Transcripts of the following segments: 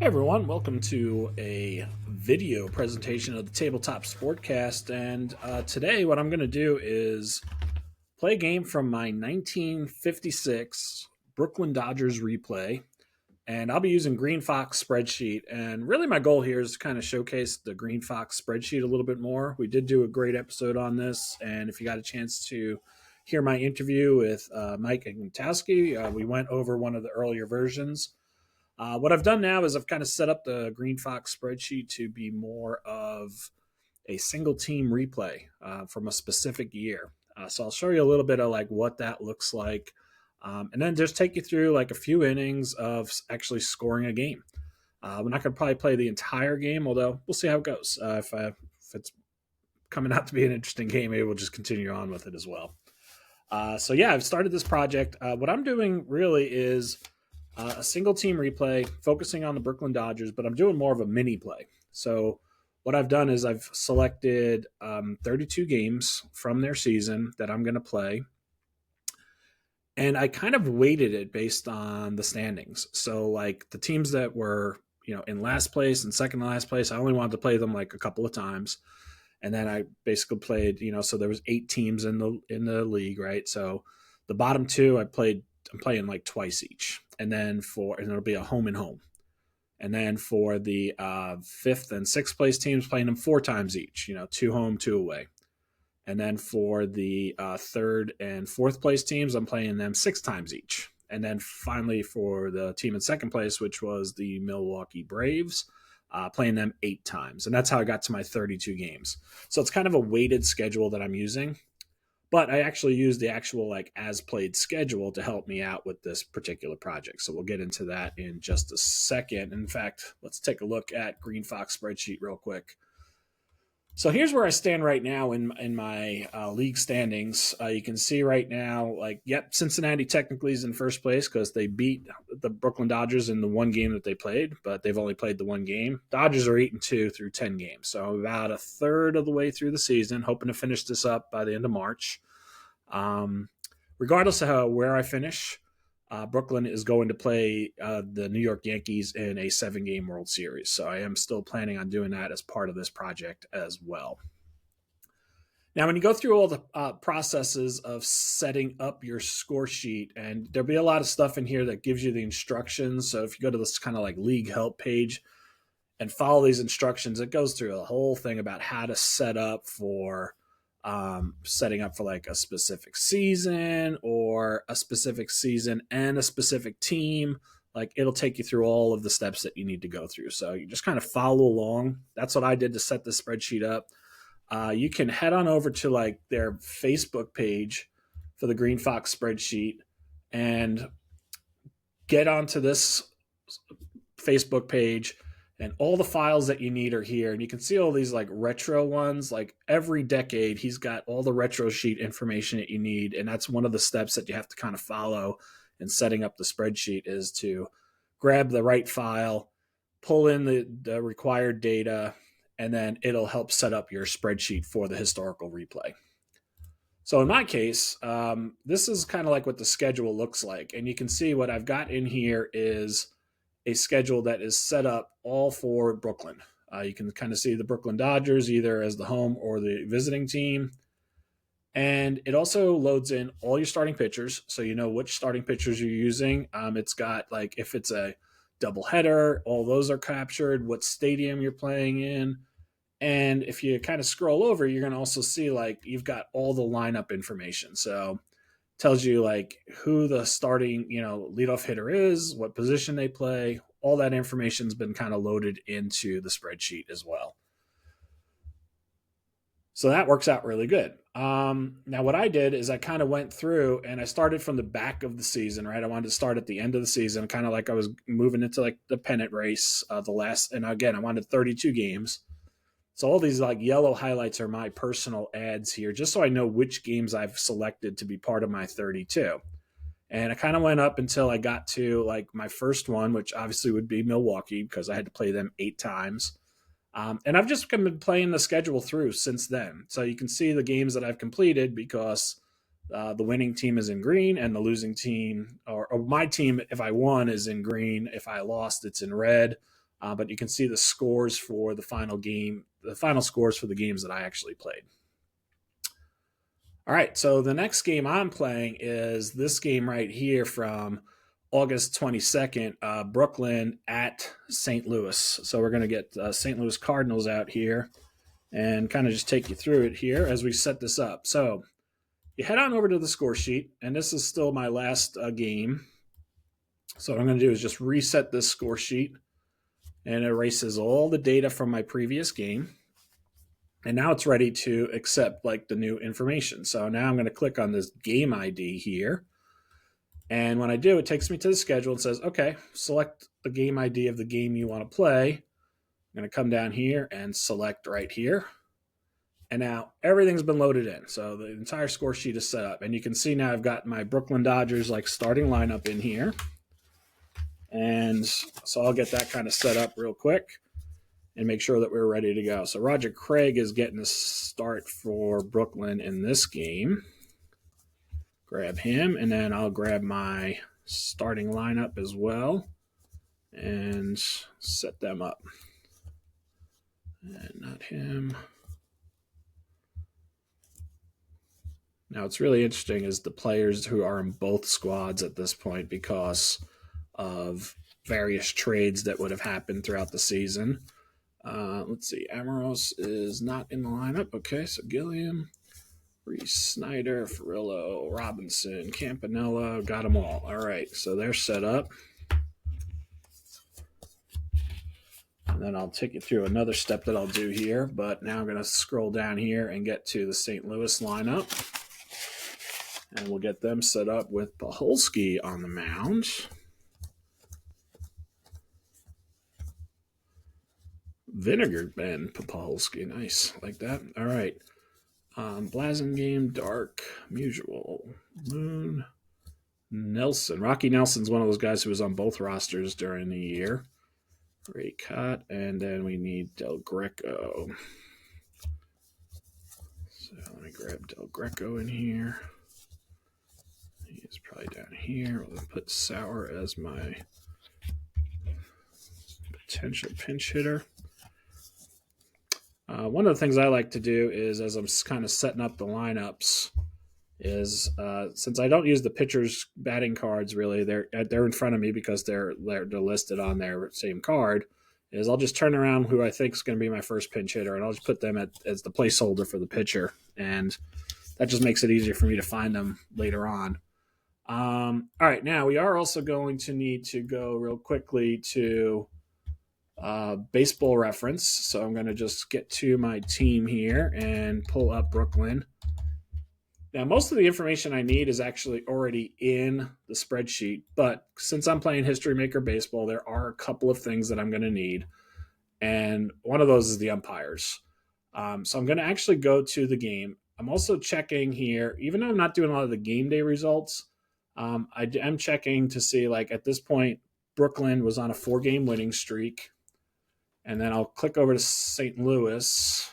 Hey everyone, welcome to a video presentation of the Tabletop Sportcast. And today, what I'm going to do is play a game from my 1956 Brooklyn Dodgers replay. And I'll be using Greenfox Spreadsheet. And really, my goal here is to kind of showcase the Greenfox Spreadsheet a little bit more. We did do a great episode on this. And if you got a chance to hear my interview with Mike Gutowski, we went over one of the earlier versions. What I've done now is I've kind of set up the Greenfox spreadsheet to be more of a single team replay from a specific year. So I'll show you a little bit of like what that looks like, and then just take you through like a few innings of actually scoring a game. We're not going to probably play the entire game, although we'll see how it goes. If it's coming out to be an interesting game, maybe we'll just continue on with it as well. So yeah, I've started this project. What I'm doing really is a single team replay focusing on the Brooklyn Dodgers, but I'm doing more of a mini play. So what I've done is I've selected 32 games from their season that I'm going to play. And I kind of weighted it based on the standings. So like the teams that were, in last place and second to last place, I only wanted to play them like a couple of times. And then I basically played, so there was 8 teams in the league, right? So the bottom two I'm playing like twice each. And then it'll be a home and home. And then for the 5th and 6th place teams, playing them 4 times each, 2 home, 2 away. And then for the 3rd and 4th place teams, I'm playing them 6 times each. And then finally for the team in 2nd place, which was the Milwaukee Braves, playing them 8 times. And that's how I got to my 32 games. So it's kind of a weighted schedule that I'm using. But I actually used the actual like as played schedule to help me out with this particular project. So we'll get into that in just a second. In fact, let's take a look at Greenfox spreadsheet real quick. So here's where I stand right now in my league standings. You can see right now, Cincinnati technically is in first place because they beat the Brooklyn Dodgers in the one game that they played, but they've only played the one game. Dodgers are 8-2 through 10 games, so about a third of the way through the season. Hoping to finish this up by the end of March. Regardless of where I finish, Brooklyn is going to play the New York Yankees in a 7-game World Series. So I am still planning on doing that as part of this project as well. Now, when you go through all the processes of setting up your score sheet, and there'll be a lot of stuff in here that gives you the instructions. So if you go to this kind of like league help page and follow these instructions, it goes through a whole thing about how to set up for setting up for like a specific season or a specific season and a specific team. Like it'll take you through all of the steps that you need to go through. So you just kind of follow along. That's what I did to set this spreadsheet up. You can head on over to like their Facebook page for the Greenfox spreadsheet and get onto this Facebook page, and all the files that you need are here. And you can see all these like retro ones. Like every decade, he's got all the retro sheet information that you need. And that's one of the steps that you have to kind of follow in setting up the spreadsheet, is to grab the right file, pull in the required data, and then it'll help set up your spreadsheet for the historical replay. So in my case, this is kind of like what the schedule looks like. And you can see what I've got in here is a schedule that is set up all for Brooklyn. You can kind of see the Brooklyn Dodgers either as the home or the visiting team. And it also loads in all your starting pitchers, so you know which starting pitchers you're using. It's got like if it's a doubleheader, all those are captured, what stadium you're playing in. And if you kind of scroll over, you're going to also see like you've got all the lineup information. So tells you like who the starting, leadoff hitter is, what position they play. All that information's been kind of loaded into the spreadsheet as well. So that works out really good. Now what I did is I kind of went through and I started from the back of the season, right? I wanted to start at the end of the season, kind of like I was moving into like the pennant race, and again, I wanted 32 games. So all these like yellow highlights are my personal ads here, just so I know which games I've selected to be part of my 32. And I kind of went up until I got to like my first one, which obviously would be Milwaukee because I had to play them 8 times. And I've just been playing the schedule through since then. So you can see the games that I've completed because the winning team is in green and the losing team, or my team, if I won, is in green. If I lost, it's in red. but you can see the scores for the final game, the final scores for the games that I actually played. All right, so the next game I'm playing is this game right here from August 22nd, Brooklyn at St. Louis. So we're going to get St. Louis Cardinals out here and kind of just take you through it here as we set this up. So you head on over to the score sheet, and this is still my last game. So what I'm going to do is just reset this score sheet, and it erases all the data from my previous game. And now it's ready to accept like the new information. So now I'm going to click on this game ID here. And when I do, it takes me to the schedule and says, okay, select the game ID of the game you want to play. I'm going to come down here and select right here. And now everything's been loaded in. So the entire score sheet is set up. And you can see now I've got my Brooklyn Dodgers like starting lineup in here. And so I'll get that kind of set up real quick and make sure that we're ready to go. So Roger Craig is getting the start for Brooklyn in this game. Grab him, and then I'll grab my starting lineup as well and set them up. And not him. Now, what's really interesting is the players who are in both squads at this point because of various trades that would have happened throughout the season. Let's see. Amoros is not in the lineup. Okay, so Gilliam, Reese, Snyder, Ferrillo, Robinson, Campanella, got them all. All right, so they're set up. And then I'll take you through another step that I'll do here. But now I'm going to scroll down here and get to the St. Louis lineup. And we'll get them set up with Paholski on the mound. Vinegar Ben Paholski. Nice. Like that. All right. Blasingame, Dark, Musial, Moon, Nelson. Rocky Nelson's one of those guys who was on both rosters during the year. Ray Cott, and then we need Del Greco. So let me grab Del Greco in here. He is probably down here. We'll put Sauer as my potential pinch hitter. One of the things I like to do is, as I'm kind of setting up the lineups, is since I don't use the pitcher's batting cards really, they're in front of me because they're listed on their same card. Is I'll just turn around who I think is going to be my first pinch hitter, and I'll just put them as the placeholder for the pitcher, and that just makes it easier for me to find them later on. All right, now we are also going to need to go real quickly to baseball reference. So I'm going to just get to my team here and pull up Brooklyn. Now, most of the information I need is actually already in the spreadsheet, but since I'm playing History Maker Baseball, there are a couple of things that I'm going to need, and one of those is the umpires. So I'm going to actually go to the game. I'm also checking here, even though I'm not doing a lot of the game day results, I am checking to see, like, at this point, Brooklyn was on a 4-game winning streak, and then I'll click over to St. Louis,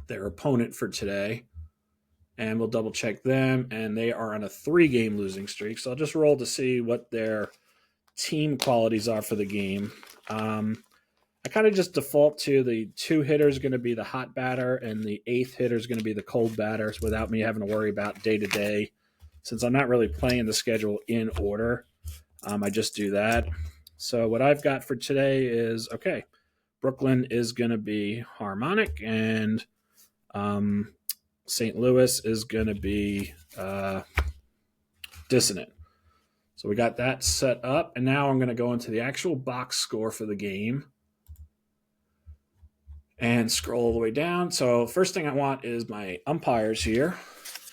their opponent for today, and we'll double check them, and they are on a 3-game losing streak. So I'll just roll to see what their team qualities are for the game. I kind of just default to the 2 hitter is going to be the hot batter, and the 8th hitter is going to be the cold batter without me having to worry about day-to-day. Since I'm not really playing the schedule in order, I just do that. So what I've got for today is, okay, Brooklyn is going to be harmonic, and St. Louis is going to be dissonant. So we got that set up, and now I'm going to go into the actual box score for the game and scroll all the way down. So first thing I want is my umpires here,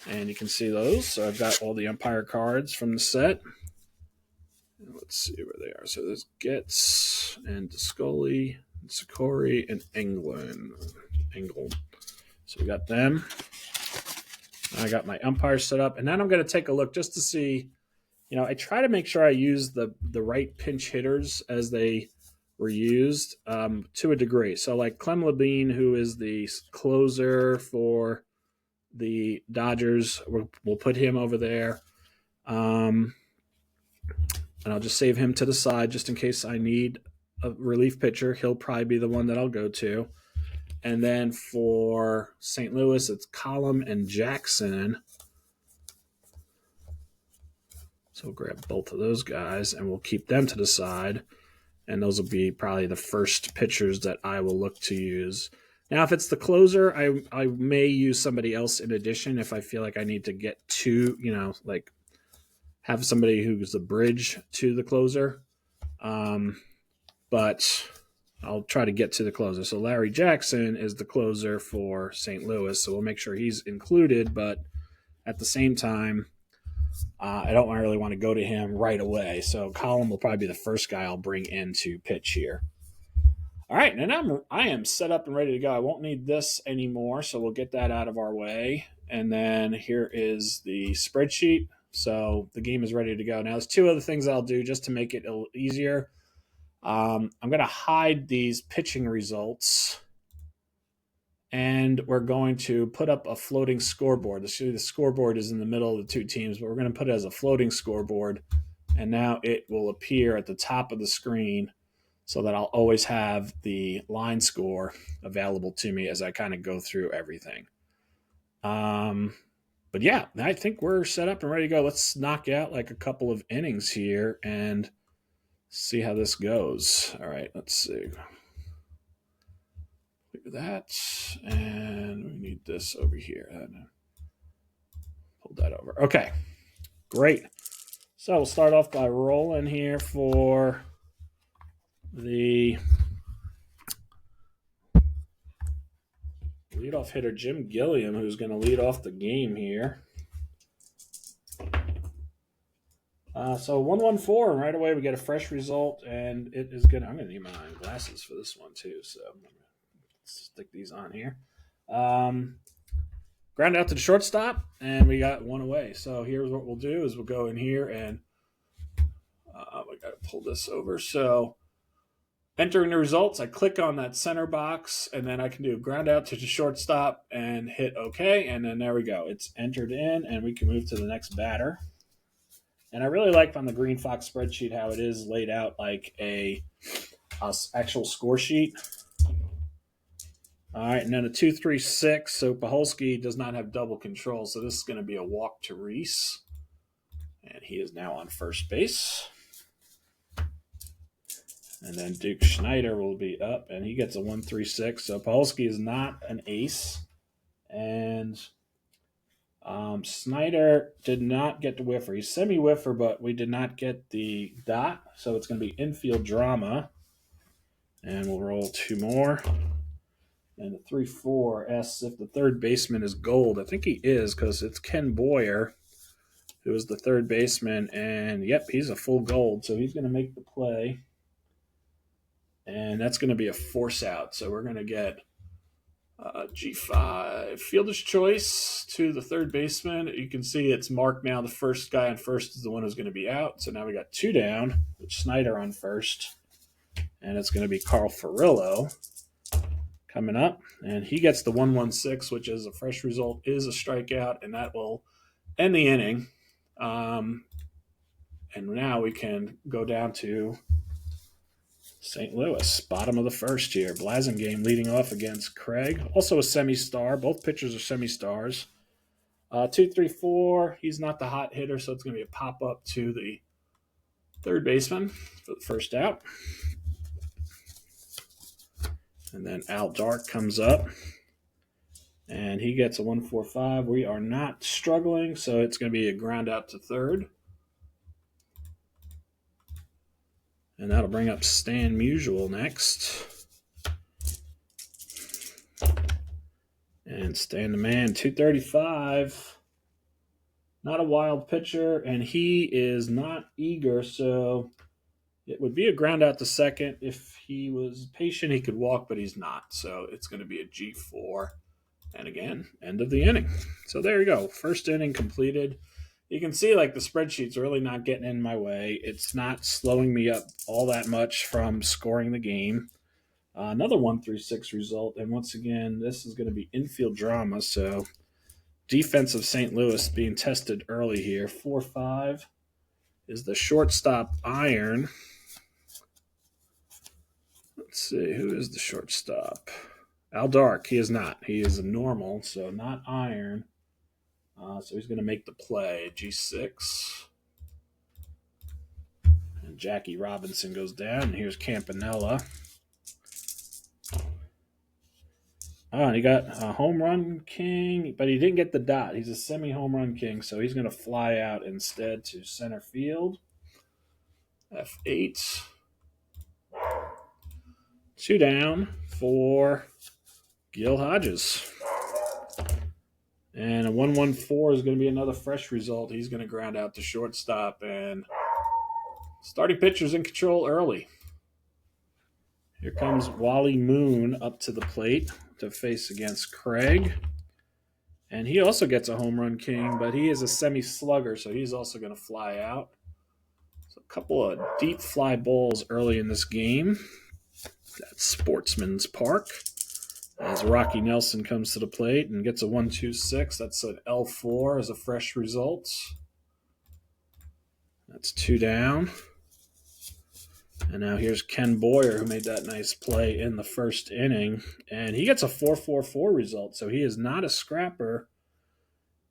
and you can see those. So I've got all the umpire cards from the set. Let's see where they are. So there's Getz and Descoli, and Sikori, and England. So we got them. I got my umpires set up, and then I'm going to take a look just to see, I try to make sure I use the right pinch hitters as they were used to a degree. So like Clem Labine, who is the closer for the Dodgers, we'll put him over there. And I'll just save him to the side just in case I need a relief pitcher, he'll probably be the one that I'll go to. And then for St. Louis, it's Collum and Jackson. So we'll grab both of those guys, and we'll keep them to the side. And those will be probably the first pitchers that I will look to use. Now, if it's the closer, I may use somebody else in addition if I feel like I need to get to, like have somebody who's the bridge to the closer. But I'll try to get to the closer. So Larry Jackson is the closer for St. Louis, so we'll make sure he's included. But at the same time, I don't really want to go to him right away. So Colin will probably be the first guy I'll bring in to pitch here. All right, and I am set up and ready to go. I won't need this anymore, so we'll get that out of our way. And then here is the spreadsheet. So the game is ready to go. Now, there's two other things I'll do just to make it a little easier. I'm going to hide these pitching results, and we're going to put up a floating scoreboard. The scoreboard is in the middle of the two teams, but we're going to put it as a floating scoreboard, and now it will appear at the top of the screen so that I'll always have the line score available to me as I kind of go through everything. But yeah, I think we're set up and ready to go. Let's knock out like a couple of innings here and see how this goes. All right, let's see. Look at that. And we need this over here. Hold that over. Okay, great. So we'll start off by rolling here for the leadoff hitter, Jim Gilliam, who's going to lead off the game here. So 1-1-4, and right away we get a fresh result, and it is good. I'm going to need my glasses for this one too, so I'm going to stick these on here. Ground out to the shortstop, and we got one away. So here's what we'll do is we'll go in here, and we got to pull this over. So entering the results, I click on that center box, and then I can do ground out to the shortstop and hit OK, and then there we go. It's entered in, and we can move to the next batter. And I really like on the Greenfox spreadsheet how it is laid out like a actual score sheet. All right, and then a 2-3-6. So Paholski does not have double control, so this is going to be a walk to Reese. And he is now on first base. And then Duke Schneider will be up, and he gets a 1-3-6. So Paholski is not an ace. And Snyder did not get the whiffer. He's semi-whiffer, but we did not get the dot. So it's going to be infield drama. And we'll roll two more. And the 3-4 asks if the third baseman is gold. I think he is because it's Ken Boyer, who is the third baseman. And, yep, he's a full gold. So he's going to make the play. And that's going to be a force out. So we're going to get G5, fielder's choice to the third baseman. You can see it's marked now. The first guy on first is the one who's going to be out. So now we got two down with Snyder on first. And it's going to be Carl Furillo coming up. And he gets the 1-1-6, which is a fresh result, is a strikeout. And that will end the inning. And now we can go down to St. Louis, bottom of the first here. Blasingame leading off against Craig. Also a semi-star. Both pitchers are semi-stars. 2-3-4. He's not the hot hitter, so it's going to be a pop-up to the third baseman for the first out. And then Al Dark comes up, and he gets a 1-4-5. We are not struggling, so it's going to be a ground out to third. And that'll bring up Stan Musial next. And Stan the man, 235. Not a wild pitcher, and he is not eager, so it would be a ground out to second. If he was patient, he could walk, but he's not. So it's going to be a G4. And again, end of the inning. So there you go. First inning completed. You can see like the spreadsheet's really not getting in my way. It's not slowing me up all that much from scoring the game. Another 1-3-6 result. And once again, this is going to be infield drama. So defense of St. Louis being tested early here. 4-5 is the shortstop iron. Let's see, who is the shortstop? Al Dark. He is not. He is a normal, so not iron. So he's going to make the play. G6. And Jackie Robinson goes down. And here's Campanella. Oh, and he got a home run king, but he didn't get the dot. He's a semi-home run king, so he's going to fly out instead to center field. F8. 2 down for Gil Hodges. And a 1-1-4 is going to be another fresh result. He's going to ground out to shortstop, and starting pitcher's in control early. Here comes Wally Moon up to the plate to face against Craig. And he also gets a home run king, but he is a semi-slugger, so he's also going to fly out. So a couple of deep fly balls early in this game. That's Sportsman's Park. As Rocky Nelson comes to the plate and gets a 1-2-6. That's an L4 as a fresh result. That's 2 down. And now here's Ken Boyer, who made that nice play in the first inning. And he gets a 4-4-4 result, so he is not a scrapper.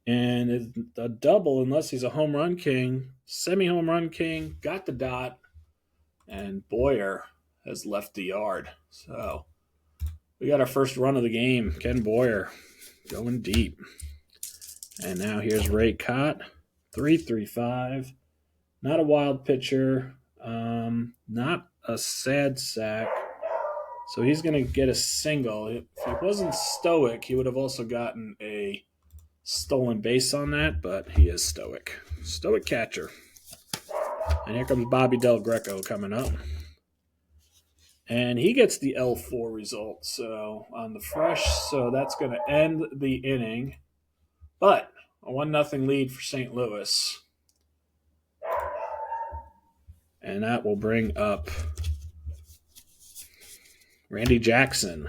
And it's a double unless he's a home run king. Semi-home run king, got the dot. And Boyer has left the yard. So we got our first run of the game. Ken Boyer going deep. And now here's Ray Cott, 3-3-5. Not a wild pitcher. Not a sad sack. So he's going to get a single. If he wasn't stoic, he would have also gotten a stolen base on that, but he is stoic. Stoic catcher. And here comes Bobby Del Greco coming up. And he gets the L4 result. So on the fresh, so that's going to end the inning. But a 1-0 lead for St. Louis. And that will bring up Randy Jackson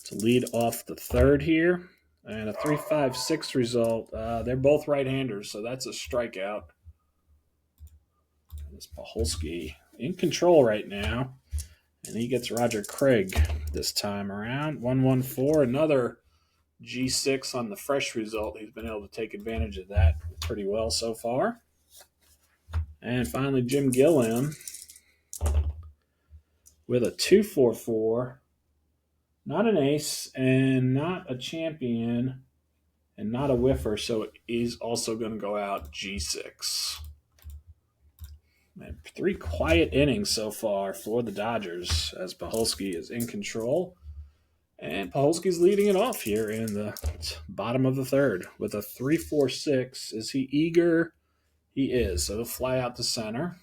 to lead off the third here. And a 3-5-6 result. They're both right-handers, so that's a strikeout. This Paholski in control right now. And he gets Roger Craig this time around. 1-1-4, another G6 on the fresh result. He's been able to take advantage of that pretty well so far. And finally, Jim Gilliam with a 2-4-4. Not an ace and not a champion and not a whiffer, so he's also going to go out G6. And 3 quiet innings so far for the Dodgers as Paholski is in control. And Paholski's leading it off here in the bottom of the third with a 3-4-6. Is he eager? He is. So he'll fly out to center.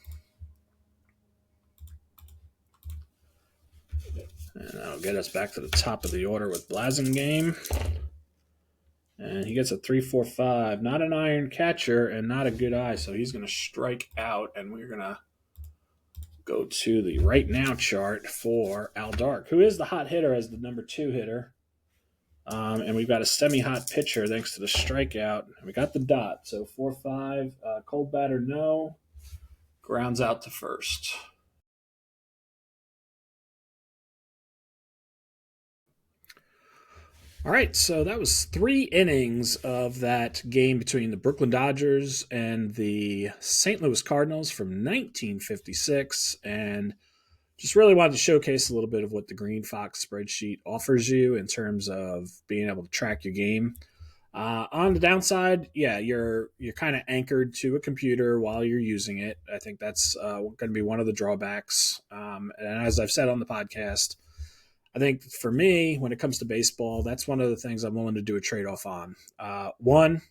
And that'll get us back to the top of the order with Blasingame. And he gets a 3-4-5. Not an iron catcher and not a good eye, so he's going to strike out. And we're going to go to the right now chart for Al Dark, who is the hot hitter as the number 2 hitter. And we've got a semi-hot pitcher thanks to the strikeout. We got the dot, so 4-5. Cold batter, no. Grounds out to first. All right, so that was 3 innings of that game between the Brooklyn Dodgers and the St. Louis Cardinals from 1956. And just really wanted to showcase a little bit of what the Greenfox spreadsheet offers you in terms of being able to track your game. On the downside, yeah, you're kind of anchored to a computer while you're using it. I think that's going to be one of the drawbacks. And as I've said on the podcast, I think for me, when it comes to baseball, that's one of the things I'm willing to do a trade-off on. One,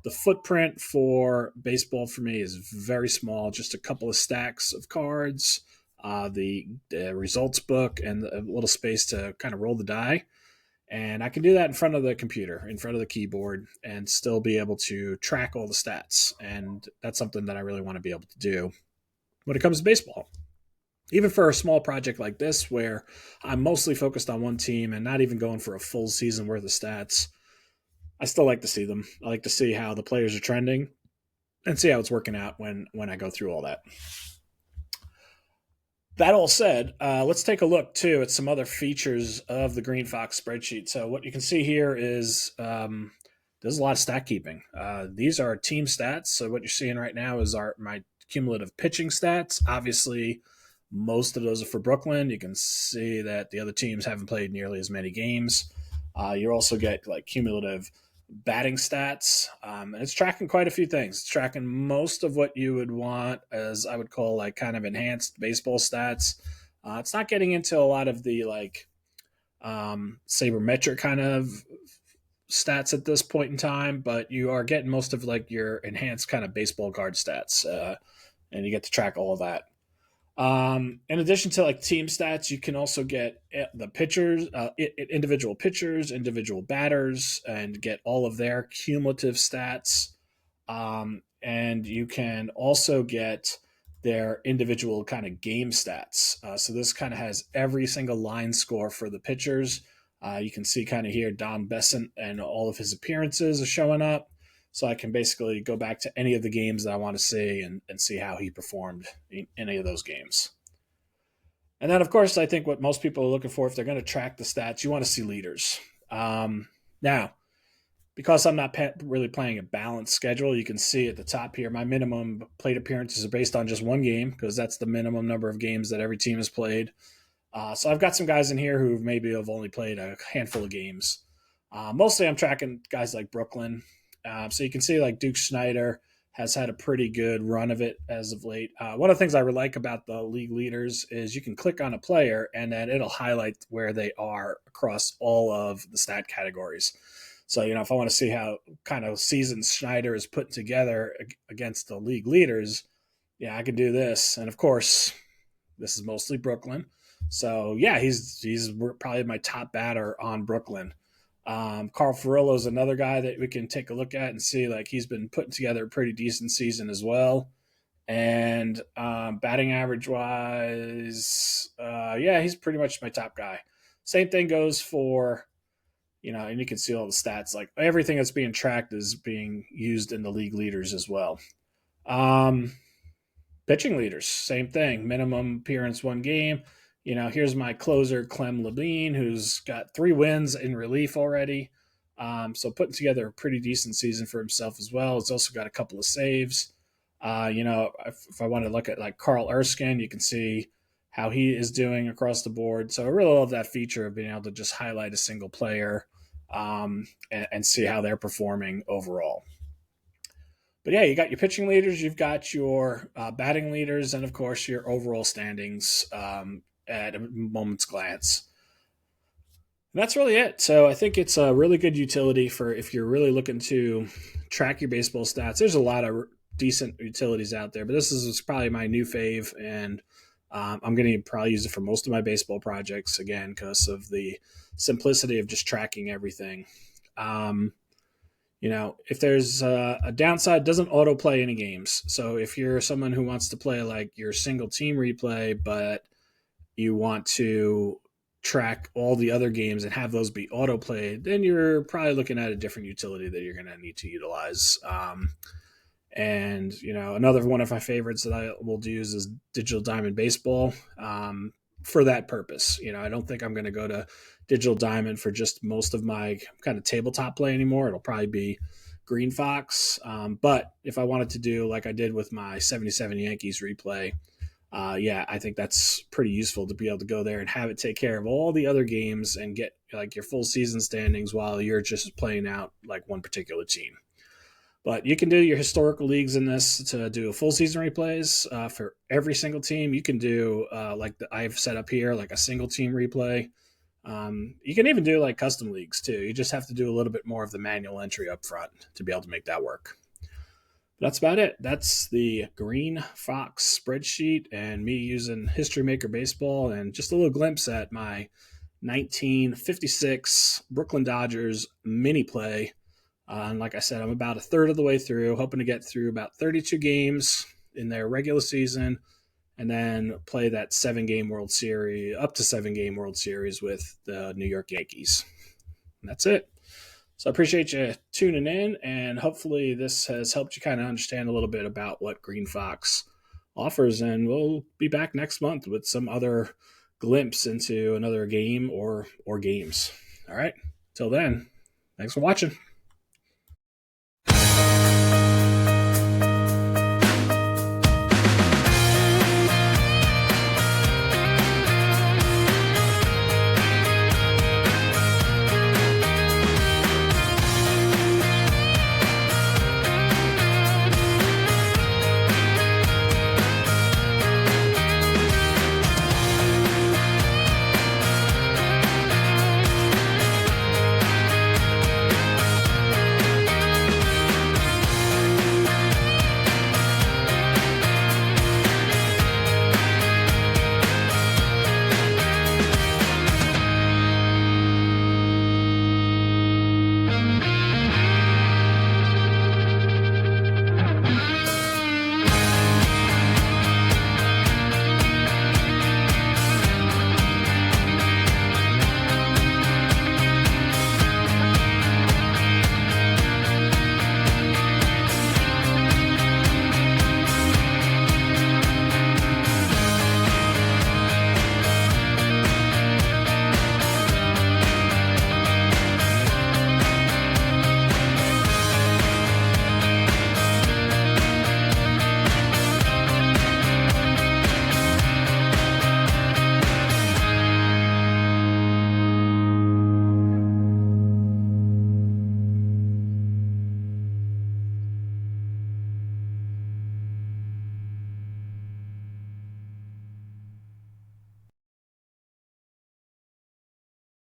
the footprint for baseball for me is very small, just a couple of stacks of cards, the results book, and a little space to kind of roll the die. And I can do that in front of the computer, in front of the keyboard, and still be able to track all the stats. And that's something that I really want to be able to do when it comes to baseball. Even for a small project like this, where I'm mostly focused on one team and not even going for a full season worth of stats, I still like to see them. I like to see how the players are trending and see how it's working out when I go through all that. That all said, let's take a look too at some other features of the Greenfox spreadsheet. So what you can see here is there's a lot of stat keeping. These are team stats. So what you're seeing right now is my cumulative pitching stats. Obviously, most of those are for Brooklyn. You can see that the other teams haven't played nearly as many games. You also get like cumulative batting stats. And it's tracking quite a few things. It's tracking most of what you would want as I would call like kind of enhanced baseball stats. It's not getting into a lot of the like sabermetric kind of stats at this point in time, but you are getting most of like your enhanced kind of baseball card stats, and you get to track all of that. In addition to like team stats, you can also get the pitchers, individual pitchers, individual batters, and get all of their cumulative stats. And you can also get their individual kind of game stats. So this kind of has every single line score for the pitchers. You can see kind of here Don Besant and all of his appearances are showing up. So I can basically go back to any of the games that I want to see and see how he performed in any of those games. And then, of course, I think what most people are looking for, if they're going to track the stats, you want to see leaders. Now, because I'm not really playing a balanced schedule, you can see at the top here, my minimum plate appearances are based on just one game because that's the minimum number of games that every team has played. So I've got some guys in here who maybe have only played a handful of games. Mostly I'm tracking guys like Brooklyn. So you can see like Duke Snider has had a pretty good run of it as of late. One of the things I really like about the league leaders is you can click on a player and then it'll highlight where they are across all of the stat categories. So, if I want to see how kind of season Schneider is put together against the league leaders, yeah, I can do this. And of course, this is mostly Brooklyn. So, yeah, he's probably my top batter on Brooklyn. Carl Furillo is another guy that we can take a look at and see like he's been putting together a pretty decent season as well. And batting average wise, yeah, he's pretty much my top guy. Same thing goes for and you can see all the stats. Like everything that's being tracked is being used in the league leaders as well. Um, Pitching leaders, same thing. Minimum appearance, one game. Here's my closer, Clem Labine, who's got 3 wins in relief already. So putting together a pretty decent season for himself as well. He's also got a couple of saves. If I want to look at like Carl Erskine, you can see how he is doing across the board. So I really love that feature of being able to just highlight a single player and see how they're performing overall. But yeah, you got your pitching leaders, you've got your batting leaders, and of course your overall standings at a moment's glance. And that's really it. So I think it's a really good utility for if you're really looking to track your baseball stats. There's a lot of decent utilities out there, but this is probably my new fave, and I'm going to probably use it for most of my baseball projects again because of the simplicity of just tracking everything. If there's a downside, it doesn't autoplay any games. So if you're someone who wants to play like your single team replay, but you want to track all the other games and have those be autoplayed, then you're probably looking at a different utility that you're going to need to utilize. And another one of my favorites that I will use is Digital Diamond Baseball for that purpose. I don't think I'm going to go to Digital Diamond for just most of my kind of tabletop play anymore. It'll probably be Greenfox. But if I wanted to do like I did with my 77 Yankees replay, yeah, I think that's pretty useful to be able to go there and have it take care of all the other games and get like your full season standings while you're just playing out like one particular team. But you can do your historical leagues in this to do full season replays for every single team. You can do I've set up here, like a single team replay. You can even do like custom leagues too. You just have to do a little bit more of the manual entry up front to be able to make that work. That's about it. That's the Greenfox spreadsheet and me using History Maker Baseball and just a little glimpse at my 1956 Brooklyn Dodgers mini play. And like I said, I'm about a third of the way through, hoping to get through about 32 games in their regular season and then play that 7-game World Series, up to 7-game World Series with the New York Yankees. And that's it. So I appreciate you tuning in, and hopefully this has helped you kind of understand a little bit about what Greenfox offers, and we'll be back next month with some other glimpse into another game or games. All right. Till then, thanks for watching.